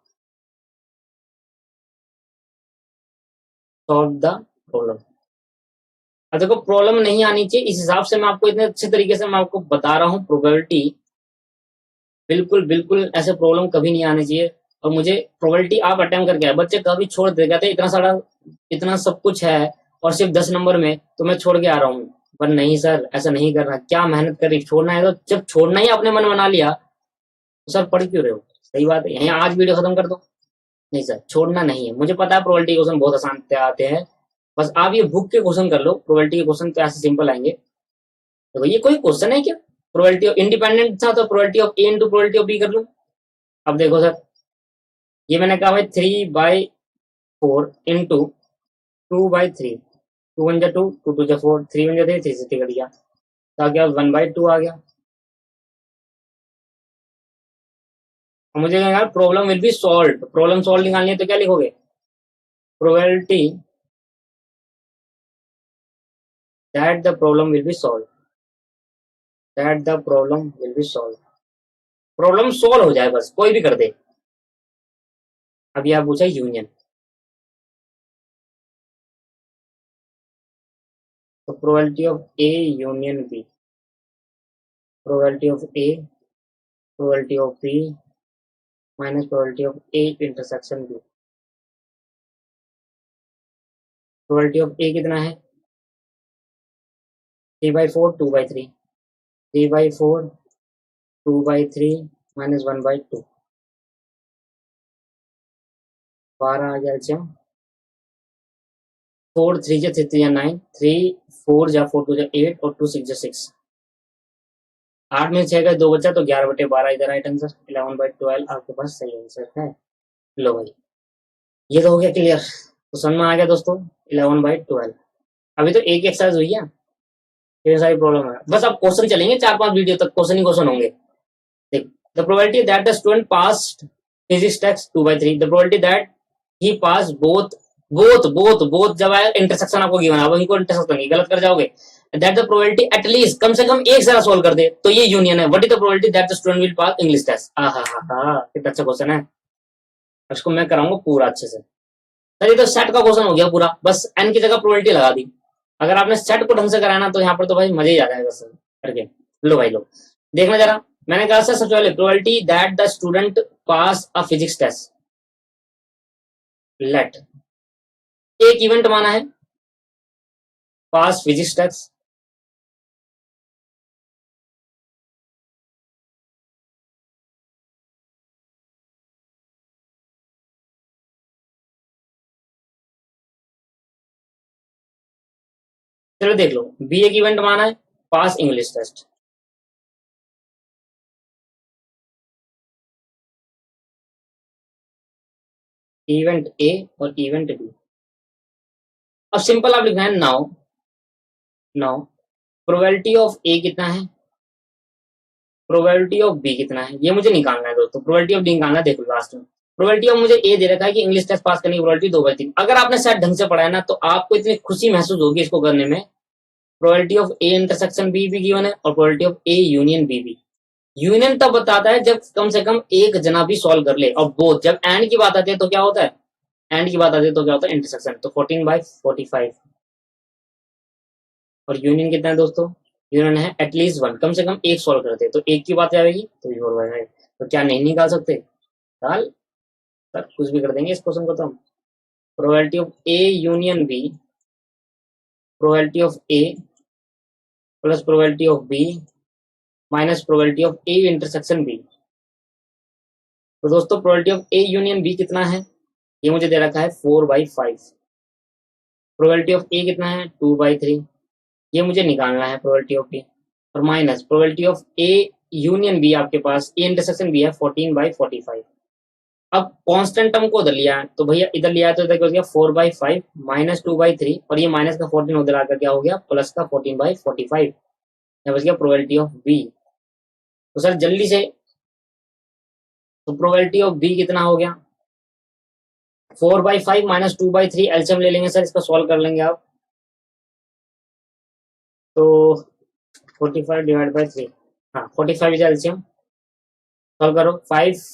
A: solve the problem. अब देखो प्रॉब्लम नहीं आनी चाहिए, इस हिसाब से मैं आपको इतने अच्छे तरीके से मैं आपको बता रहा हूँ प्रोबेबिलिटी, बिल्कुल बिल्कुल ऐसे प्रॉब्लम कभी नहीं आनी चाहिए। और मुझे प्रोबेबिलिटी आप अटेम्प्ट करके आए, बच्चे कभी छोड़ दे, कहते इतना सारा इतना सब कुछ है और सिर्फ 10 नंबर में तो मैं छोड़ के आ रहा हूँ। पर नहीं सर, ऐसा नहीं करना। क्या मेहनत करी, छोड़ना है तो जब छोड़ना ही आपने मन बना लिया तो सर पढ़ क्यों रहे हो? सही बात है, यहीं आज वीडियो खत्म कर दो। नहीं सर, छोड़ना नहीं है। मुझे पता है प्रोबेबिलिटी क्वेश्चन बहुत आसान आते हैं, बस आप ये बुक के क्वेश्चन कर लो, प्रोबेबिलिटी के क्वेश्चन तो ऐसे सिंपल आएंगे। तो ये कोई क्वेश्चन है क्या? प्रोबेबिलिटी ऑफ इंडिपेंडेंट था तो probability of A into probability of B कर लो। अब देखो सर, ये मैंने कहा भाई 3/4 इंटू 2/3, 2 1 जा 2, 2 2 जा 4, 3 1 जा 3, 3 से कट गया। तो क्या 1/2 आ गया। और मुझे यार problem will be solve, problem solve निकालनी है तो क्या लिखोगे, probability that the problem will be solve, that the problem will be solve, problem solve हो जाए बस, कोई भी कर दे। अभी आप पूछा यूनियन, तो probability of A union B, probability of A, probability of B minus probability of A intersection B. Probability of A कितना है, 3/4 2/3, 3/4 2/3 माइनस 1/2, 12 आ गया। अच्छा 4 3 जा 3 जा 9, 3 4 जा 4 2 जा 8 और 2 6 जा 6, 8 में 6 का 2 बचा तो 11/12 इधर राइट आंसर, 11/12 आपके पास सही आंसर है। लो भाई ये तो हो गया क्लियर, तो समझ में आ गया दोस्तों 11/12। अभी तो एक एक्सरसाइज हुई है, ये सारी प्रॉब्लम है, बस अब क्वेश्चन चलेंगे 4-5 वीडियो तक, क्वेश्चन ही क्वेश्चन होंगे। देख, the probability that the student passed physics test 2/3, the probability that he pass both both जब आया इंटरसेक्शन आपको गिवन, आप इनको इंटरसेक्शन गलत कर जाओगे। दैट द प्रोबेबिलिटी एटलीस्ट कम से कम एक जरा सोल्व कर दे, तो ये यूनियन है। What is the probability that the student will pass English test. कितना अच्छा क्वेश्चन है, इसको मैं कराऊंगा पूरा अच्छे से। सर ये तो सेट का क्वेश्चन हो गया पूरा, बस एन की जगह प्रोबेबिलिटी लगा दी। अगर आपने सेट को ढंग से कराना तो यहाँ पर तो भाई मजे ही आ जाएगा सर करके। लो भाई लो, देखना जरा, मैंने कहा सर सबसे पहले probability that the student pass a physics test, let एक इवेंट माना है पास फिजिक्स टेस्ट, चलो देख लो, बी एक इवेंट माना है पास इंग्लिश टेस्ट, इवेंट ए और इवेंट बी। अब सिंपल आप लिखना है now, now probability of A कितना है, प्रोबेबिलिटी ऑफ बी कितना है, ये मुझे निकालना है दोस्तों। प्रोबेबिलिटी ऑफ डी निकालना है, देखो लास्ट में प्रोबेबिलिटी ऑफ मुझे ए दे रखा है कि इंग्लिश टेस्ट पास करने की प्रोबेबिलिटी 2/3। अगर आपने शायद ढंग से पढ़ा है ना तो आपको इतनी खुशी महसूस होगी इसको करने में। Probability of A intersection B भी गिवन है और probability of A union B भी। यूनियन तब बताता है जब कम से कम एक जना भी सॉल्व कर ले, और बोथ जब एंड की बात आती है तो क्या होता है, एंड की बात आती है तो क्या होता है इंटरसेक्शन। तो 14/45 और यूनियन कितना है दोस्तों, यूनियन है एटलीस्ट वन, कम से कम एक सॉल्व करते हैं तो एक की बात आएगी तो ये होगा। तो क्या नहीं निकाल सकते, निकाल सर कुछ भी कर देंगे इस क्वेश्चन को तो हम। Probability of A union B, probability of A plus probability of B minus probability of A intersection B. तो दोस्तों probability of A union B कितना है, ये मुझे दे रखा है 4/5। प्रोबेबिलिटी ऑफ ए कितना है 2/3, ये मुझे निकालना है प्रोबेबिलिटी ऑफ बी, और minus probability of A union B आपके पास ए इंटरसेक्शन बी है 14/45। अब कांस्टेंट टर्म को उधर लिया है तो भैया इधर लिया है तो इधर क्या हो गया 4/5 माइनस 2/3 और ये माइनस का 14 उधर आकर क्या हो गया प्लस का 14/45। यह बच गया प्रोबेबिलिटी ऑफ बी। तो सर जल्दी से, तो प्रोबेबिलिटी ऑफ बी कितना हो गया 4/5 माइनस 2/3, एलसीएम ले लेंगे सर, इसका सॉल्व कर लेंगे आप। तो 45 डिवाइड बाई 3, हाँ 45 इज एलसीएम, सॉल्व करो। 5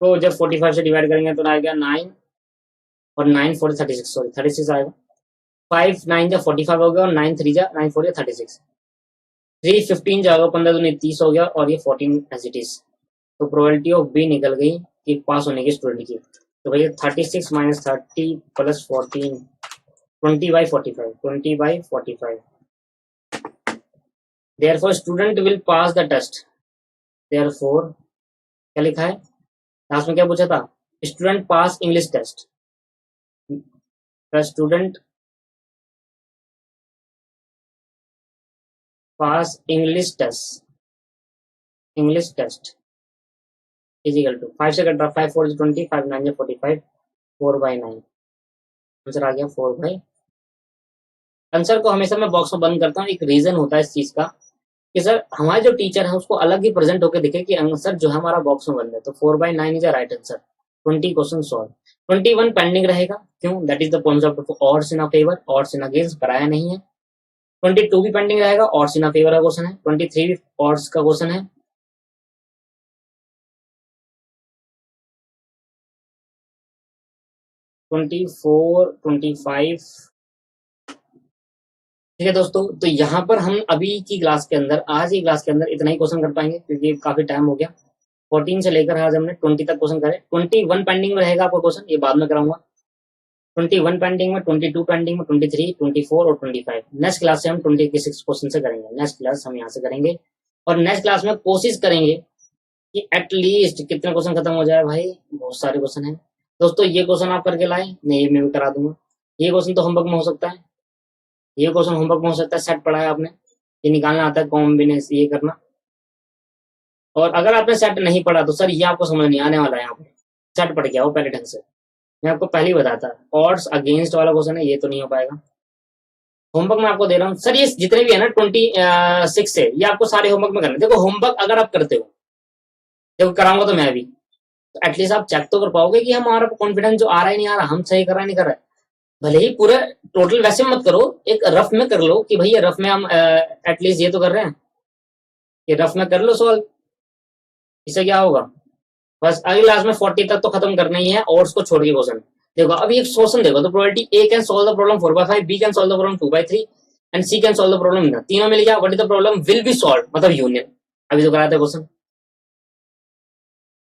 A: को जब 45 से डिवाइड करेंगे तो आएगा 9 और 9 4 36, सॉरी 36 आएगा। 5 9 जा 45 हो गया और 9 3 जा 9 4 जा 36, 3 15 जाएगा, 15 दूनी 30 हो गया और ये 14 एज इट इज। तो प्रोबेबिलिटी ऑफ बी निकल गई कि पास होने की स्टूडेंट की। तो भैया 36 minus 30 plus 14, 20/45, 20/45। Therefore student will pass the test, therefore क्या लिखा है लास्ट में, क्या पूछा था, student pass English test, student pass English test, English test is equal to 5 से कट रहा, 5 4 20, 5 9 45, 4/9, आंसर आ गया 4/। आंसर को हमेशा मैं बॉक्स में बंद करता हूँ, एक रीजन होता है इस चीज का, कि सर हमारे जो टीचर है उसको अलग ही प्रेजेंट होकर दिखे कि आंसर जो है हमारा बॉक्स में बन है। तो 4/9 is the right answer. 20 question solve. 21 pending रहेगा, क्यों? That is the concept of odds in favour, odds in against कराया नहीं है। 22 भी पेंडिंग रहेगा, ऑड्स इन फेवर का क्वेश्चन है। 23 भी ऑड्स का क्वेश्चन है। 24, 25, ठीक है दोस्तों। तो यहाँ पर हम अभी की क्लास के अंदर, आज की क्लास के अंदर इतना ही क्वेश्चन कर पाएंगे क्योंकि काफी टाइम हो गया। 14 से लेकर आज हमने 20 तक क्वेश्चन करे। 21 पेंडिंग में रहेगा आपका क्वेश्चन, ये बाद में कराऊंगा। 21 पेंडिंग में, 22 पेंडिंग में, 23, 24 और 25। नेक्स्ट क्लास से हम 26 क्वेश्चन से करेंगे। नेक्स्ट क्लास हम यहाँ से करेंगे और नेक्स्ट क्लास में कोशिश करेंगे कि एटलीस्ट कितने क्वेश्चन खत्म हो जाए भाई। बहुत सारे क्वेश्चन है दोस्तों। ये क्वेश्चन आप करके लाए, नहीं मैं भी करा दूंगा। ये क्वेश्चन तो होमवर्क में हो सकता है, ये क्वेश्चन होमवर्क में हो सकता है। सेट पढ़ा है आपने, ये निकालना आता है कॉम्बिनेशन, ये करना। और अगर आपने सेट नहीं पढ़ा तो सर ये आपको समझ नहीं आने वाला है। यहाँ पे सेट पढ़ गया हो पहले ढंग से, मैं आपको पहले ही बताता। ऑड्स अगेंस्ट वाला क्वेश्चन है, ये तो नहीं हो पाएगा। होमवर्क में आपको दे रहा हूँ सर, ये जितने भी है ना 26 से, ये आपको सारे होमवर्क में करना। देखो होमवर्क अगर आप करते हो, देखो कराऊंगा तो मैं भी, तो एटलीस्ट आप चेक तो कर पाओगे कि हमारा कॉन्फिडेंस जो आ रहा है नहीं आ रहा, हम सही कर रहा है नहीं कर रहा है। भले ही पूरे टोटल वैसे मत करो, एक रफ में कर लो कि भैया रफ में हम एटलीस्ट ये तो कर रहे हैं, कि रफ में कर लो सॉल्व। इससे क्या होगा, बस अगली क्लास में 40 तक तो खत्म करना ही है और उसको छोड़ के क्वेश्चन। देखो अभी एक क्वेश्चन देखो, तो probability A can solve the problem 4/5, B can solve the problem 2/3 and C can solve the problem. तीनों मिल गया, what is the problem will be solve, मतलब यूनियन। अभी तो कराया था क्वेश्चन,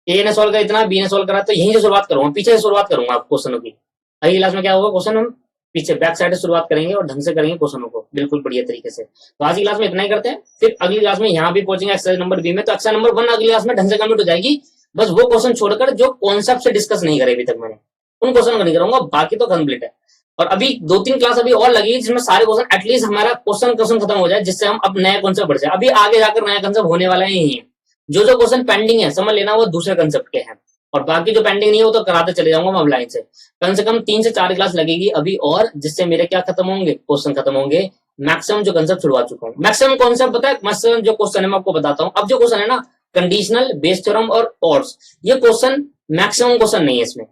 A: ए ने सॉल्व करा इतना, बी ने सॉल्व करा, तो यहीं से शुरुआत करूंगा, पीछे से शुरुआत करूंगा आप क्वेश्चनों की। अगली क्लास में क्या होगा, क्वेश्चन हम पीछे बैक साइड से शुरुआत करेंगे और ढंग से करेंगे क्वेश्चनों को बिल्कुल बढ़िया तरीके से। तो आज की क्लास में इतना ही करते हैं, फिर अगली क्लास में यहाँ भी पहुंचेंगे एक्सरसाइज नंबर बी में। तो एक्सरसाइज नंबर 1 अगली क्लास में ढंग से कंप्लीट हो जाएगी। बस वो क्वेश्चन छोड़कर जो कॉन्सेप्ट से डिस्कस नहीं करे अभी तक मैंने, उन क्वेश्चन को नहीं करूंगा, बाकी तो कंप्लीट है। और अभी 2-3 क्लास अभी और लगेगी जिसमें सारे क्वेश्चन एटलीस्ट हमारा क्वेश्चन खत्म हो जाए, जिससे हम अब नया कॉन्सेप्ट बढ़ जाए। अभी आगे जाकर नया कॉन्सेप्ट होने वाला ही है। जो क्वेश्चन पेंडिंग है समझ लेना, वो दूसरे कंसेप्ट के हैं, और बाकी जो पेंडिंग नहीं है वो तो कराते चले जाऊंगा मैं लाइन से। कम से कम 3 से 4 क्लास लगेगी अभी और, जिससे मेरे क्या खत्म होंगे, क्वेश्चन खत्म होंगे। मैक्सिमम जो कंसेप्ट छुड़वा चुका हूँ। मैक्सिमम कॉन्सेप्ट पता है, मैक्सिमम जो क्वेश्चन है मैं आपको बताता हूँ। अब जो क्वेश्चन है ना, कंडीशनल, बेस थ्योरम और ऑड्स, ये क्वेश्चन मैक्सिमम क्वेश्चन नहीं है इसमें।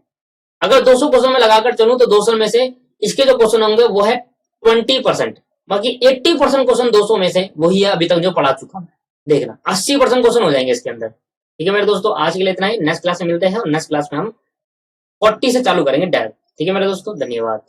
A: अगर 200 क्वेश्चन में लगाकर चलूं तो 200 में से इसके जो क्वेश्चन होंगे वो है 20%, बाकी 80% क्वेश्चन 200 में से वही है अभी तक जो पढ़ा चुका हूं। देखना 80% क्वेश्चन हो जाएंगे इसके अंदर। ठीक है मेरे दोस्तों, आज के लिए इतना ही। नेक्स्ट क्लास में मिलते हैं और नेक्स्ट क्लास में हम 40 से चालू करेंगे डायरेक्ट। ठीक है मेरे दोस्तों, धन्यवाद।